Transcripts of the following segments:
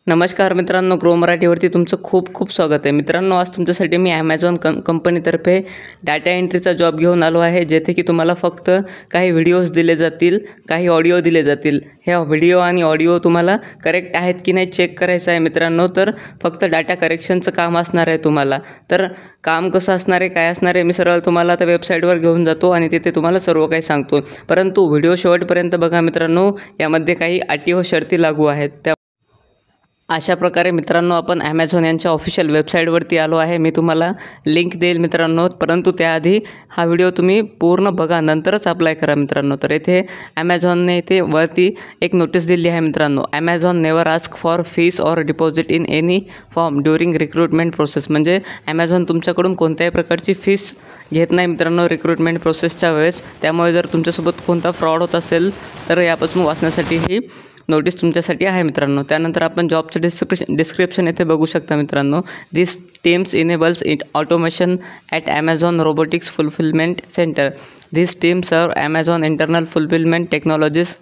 नमस्कार मित्रांनो, ग्रो मराठीवरती तुमचं खूप खूप स्वागत आहे. मित्रांनो, आज तुमच्यासाठी मी ॲमेझॉन कंपनीतर्फे डाटा एंट्रीचा जॉब घेऊन आलो आहे, जेथे की तुम्हाला फक्त काही व्हिडिओज दिले जातील, काही ऑडिओ दिले जातील. ह्या व्हिडिओ आणि ऑडिओ तुम्हाला करेक्ट आहेत की नाही चेक करायचं आहे मित्रांनो. तर फक्त डाटा करेक्शनचं काम असणार आहे तुम्हाला. तर काम कसं असणार आहे, काय असणार आहे, मी सरळ तुम्हाला आता वेबसाईटवर घेऊन जातो आणि तिथे तुम्हाला सर्व काही सांगतो. परंतु व्हिडिओ शेवटपर्यंत बघा मित्रांनो, यामध्ये काही अटी व शर्ती लागू आहेत. अशा प्रकारे मित्रांनो, आपण ॲमेझॉन यांच्या ऑफिशियल वेबसाईटवरती आलो आहे. मी तुम्हाला लिंक देईल मित्रांनो, परंतु त्याआधी हा व्हिडिओ तुम्ही पूर्ण बघा, नंतरच अप्लाय करा मित्रांनो. तर इथे ॲमेझॉनने इथे वरती एक नोटीस दिली आहे मित्रांनो. Amazon never ask for fees or deposit in any form during recruitment process. म्हणजे ॲमेझॉन तुमच्याकडून कोणत्याही प्रकारची फीस घेत नाही मित्रांनो रिक्रुटमेंट प्रोसेसच्या वेळेस. त्यामुळे जर तुमच्यासोबत कोणता फ्रॉड होत असेल तर यापासून वाचण्यासाठी ही नोटीस तुमच्यासाठी आहे मित्रांनो. त्यानंतर आपण जॉबचं डिस्क्रिप्शन इथे बघू शकता मित्रांनो. This teams enables it automation at Amazon robotics fulfilment centre. This team serve Amazon internal fulfilment technologies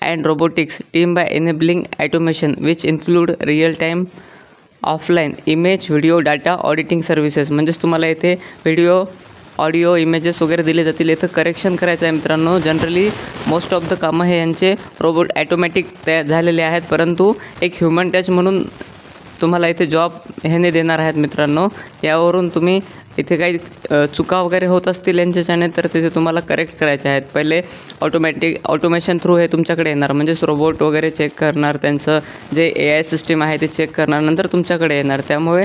and robotics team by enabling automation which include real time offline image video data auditing services. म्हणजेच तुम्हाला इथे video audio images वगैरे दिले जातील. इथं correction करायचं आहे मित्रांनो. जनरली मोस्ट ऑफ द कामं हे यांचे रोबोट ॲटोमॅटिक तयार झालेले आहेत, परंतु एक ह्युमन टच म्हणून तुम्हाला इथे जॉब ह्याने देणार आहेत मित्रांनो. यावरून तुम्ही इथे काही चुका वगैरे होत असतील यांच्याच्याने तर तिथे तुम्हाला करेक्ट करायचे आहेत. पहिले ऑटोमेशन थ्रू हे तुमच्याकडे येणार, म्हणजेच रोबोट वगैरे चेक करणार, त्यांचं जे AI सिस्टीम आहे ते चेक करणार, नंतर तुमच्याकडे येणार. त्यामुळे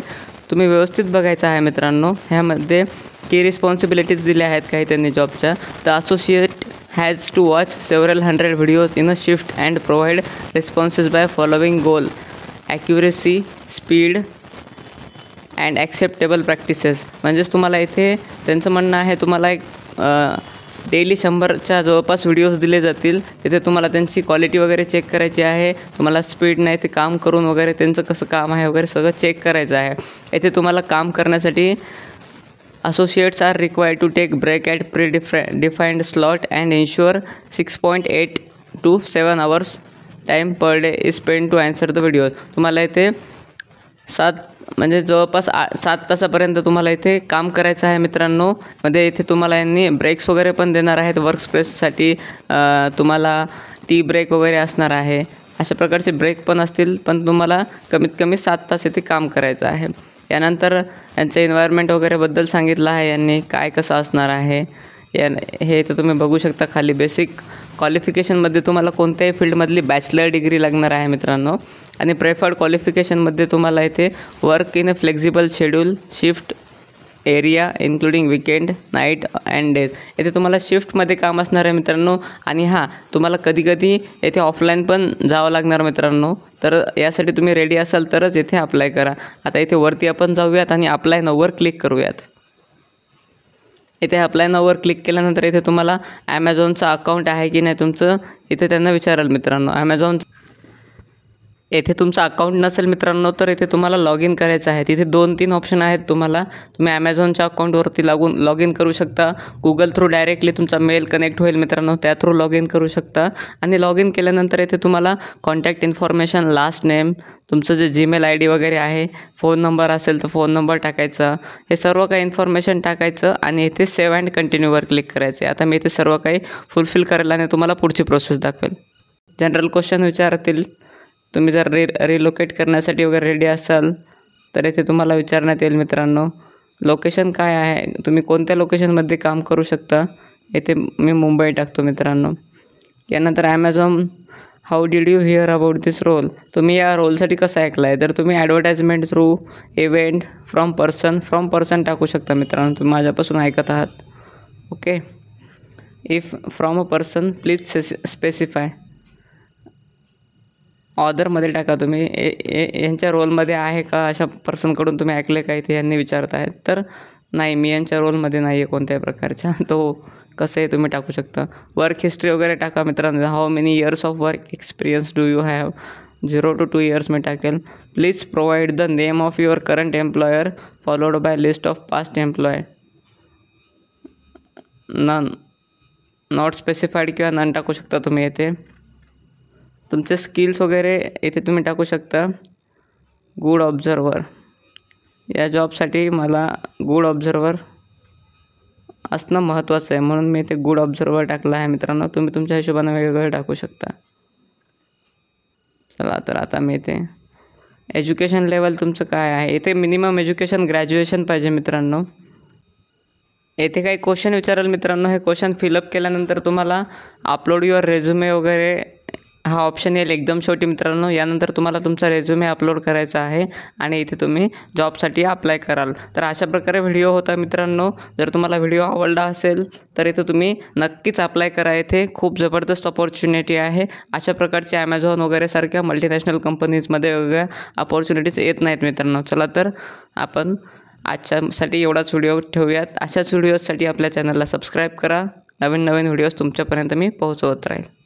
तुम्ही व्यवस्थित बघायचं आहे मित्रांनो. ह्यामध्ये की रिस्पॉन्सिबिलिटीज दिल्या आहेत काही त्यांनी जॉबच्या. The associate has to watch several 100 videos in a shift and provide responses by following goal accuracy speed and acceptable practices. म्हणजेच तुम्हाला इथे त्यांचं म्हणणं आहे, तुम्हाला एक डेली 100च्या जवळपास व्हिडिओज दिले जातील. तिथे तुम्हाला त्यांची क्वालिटी वगैरे चेक करायची आहे. तुम्हाला स्पीड नाही ते काम करून वगैरे त्यांचं कसं काम आहे वगैरे सगळं चेक करायचं आहे. इथे तुम्हाला काम करण्यासाठी associates are required to take break at predefined slot and ensure 6.8 to 7 hours time per day is spent to answer the videos. तुम्हाला इथे 7 म्हणजे जवळपास 7 तासापर्यंत तुम्हाला इथे काम करायचं आहे मित्रांनो. मध्ये इथे तुम्हाला यांनी ब्रेक्स वगैरे पण देणार आहेत. वर्क स्पेससाठी तुम्हाला टी ब्रेक वगैरे असणार आहे. अशा प्रकारचे ब्रेक पण असतील, पण तुम्हाला कमीत कमी 7 तास इथे काम करायचं आहे. यानंतर यांचं एन्व्हायरमेंट वगैरेबद्दल सांगितलं आहे यांनी, काय कसं असणार आहे हे इथं तुम्ही बघू शकता. खाली बेसिक क्वालिफिकेशनमध्ये तुम्हाला कोणत्याही फील्डमधली बॅचलर डिग्री लागणार आहे मित्रांनो. आणि प्रेफर्ड क्वालिफिकेशनमध्ये तुम्हाला इथे work in a flexible schedule shift area including weekend night and days. इथे तुम्हाला शिफ्टमध्ये काम असणार आहे मित्रांनो. आणि हां, तुम्हाला कधीकधी येथे ऑफलाईन पण जावं लागणार मित्रांनो. तर यासाठी तुम्ही रेडी असाल तरच इथे अप्लाय करा. आता इथे वरती आपण जाऊयात आणि अप्लाय नाववर क्लिक करूयात. इथे अप्लाय नाववर क्लिक केल्यानंतर इथे तुम्हाला ॲमेझॉनचं अकाउंट आहे की नाही तुमचं इथे त्यांना विचाराल मित्रांनो. येथे तुमचं अकाउंट नसेल मित्रांनो तर इथे तुम्हाला लॉग इन करायचं आहे. तिथे 2-3 ऑप्शन आहेत तुम्हाला. तुम्ही ॲमेझॉनच्या अकाउंटवरती लॉग इन करू शकता. गुगल थ्रू डायरेक्टली तुमचा मेल कनेक्ट होईल मित्रांनो, त्या थ्रू लॉग इन करू शकता. आणि लॉग इन केल्यानंतर इथे तुम्हाला कॉन्टॅक्ट इन्फॉर्मेशन, लास्ट नेम, तुमचं जे Gmail ID वगैरे आहे, फोन नंबर असेल तर फोन नंबर टाकायचा, हे सर्व काही इन्फॉर्मेशन टाकायचं आणि इथे सेव्ह अँड कंटिन्यूवर क्लिक करायचे. आता मी इथे सर्व काही फुलफिल करेल आणि तुम्हाला पुढची प्रोसेस दाखवेल. जनरल क्वेश्चन विचारतील. तुम्ही जर रिलोकेट करण्यासाठी वगैरे रेडी असाल तर इथे तुम्हाला विचारण्यात येईल मित्रांनो. लोकेशन काय आहे, तुम्ही कोणत्या लोकेशनमध्ये काम करू शकता. इथे मी मुंबई टाकतो मित्रांनो. यानंतर Amazon how did you hear about this role. तुम्ही या रोलसाठी कसं ऐकलं आहे, तर तुम्ही advertisement through, event, from person टाकू शकता मित्रांनो. तुम्ही माझ्यापासून ऐकत आहात. Okay. If from a person please specify. ऑदरमध्ये टाका तुम्ही. यांच्या रोलमध्ये आहे का, अशा पर्सनकडून तुम्ही ऐकले का इथे यांनी विचारत आहेत. तर नाही, मी यांच्या रोलमध्ये नाही आहे कोणत्याही प्रकारच्या. तो कसंही तुम्ही टाकू शकता. वर्क हिस्ट्री वगैरे टाका मित्रांनो. How many years of work experience do you have. 0 to 2 years मी टाकेल. Please provide the name of your current employer followed by list of past employ. None, not specified किंवा नन टाकू शकता तुम्ही. येथे तुमचे स्किल्स वगैरे इथे तुम्ही टाकू शकता. गुड ऑब्झर्वर या जॉबसाठी मला गुड ऑब्झर्वर असणं महत्त्वाचं आहे, म्हणून मी ते गुड ऑब्झर्वर टाकलं आहे मित्रांनो. तुम्ही तुमच्या हिशोबाने वेगवेगळं टाकू शकता. चला तर आता मी इथे एज्युकेशन लेवल तुमचं काय आहे, इथे मिनिमम एज्युकेशन ग्रॅज्युएशन पाहिजे मित्रांनो. येथे काही क्वेश्चन विचाराल मित्रांनो. हे क्वेश्चन फिलअप केल्यानंतर तुम्हाला अपलोड युअर रेझ्युमे वगैरे हा ऑप्शन येईल एकदम शेवटी मित्रांनो. यानंतर तुम्हाला तुमचा रेझ्युमे अपलोड करायचा आहे आणि इथे तुम्ही जॉबसाठी अप्लाय कराल. तर अशा प्रकारे व्हिडिओ होता मित्रांनो. जर तुम्हाला व्हिडिओ आवडला असेल तर इथे तुम्ही नक्कीच अप्लाय करा. इथे खूप जबरदस्त अपॉर्च्युनिटी आहे. अशा प्रकारचे ॲमेझॉन वगैरे सारख्या मल्टीनॅशनल कंपनीजमध्ये वेगवेगळ्या अपॉर्च्युनिटीज येत नाहीत मित्रांनो. चला तर आपण आजच्यासाठी एवढाच व्हिडिओ ठेवूयात. अशाच व्हिडिओजसाठी आपल्या चॅनलला सबस्क्राईब करा. नवीन व्हिडिओज तुमच्यापर्यंत मी पोहोचवत राहील.